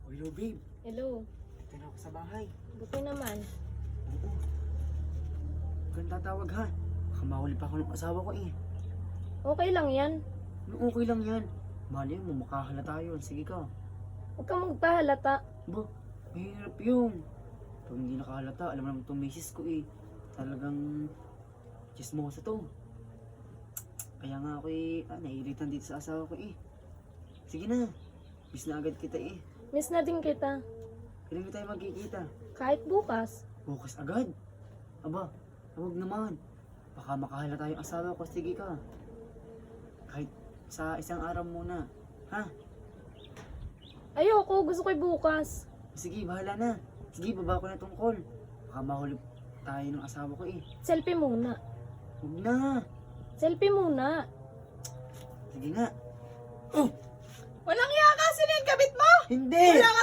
Hello, babe. Hello. Ito na ako sa bahay. Buti naman. Oo. Huwag kang tatawag ha. Baka mahuli pa ako ng asawa ko eh. Okay lang yan. Okay lang yan. Mali mo, makahalata yun. Sige ka. Huwag kang magpahalata. Ba, mahirap yun. Pag hindi nakahalata, alam mo naman itong misis ko eh. Talagang chismosa to. Kaya nga ako eh, naiiritan dito sa asawa ko eh. Sige na. Miss na agad kita eh. Miss na din kita. Kailan na tayo magkikita? Kahit bukas. Bukas agad. Aba, huwag naman. Baka makahalata yung asawa ko. Sige ka. Kahit sa isang araw muna. Ha? Ayoko, gusto ko bukas. Sige, bahala na. Sige, baba ko na tong call. Baka mahuli tayo ng asawa ko eh. Selfie muna. Huwag na. Selfie muna. Sige nga. Walang iya ka, sino yung kabit mo? Hindi! Wala ka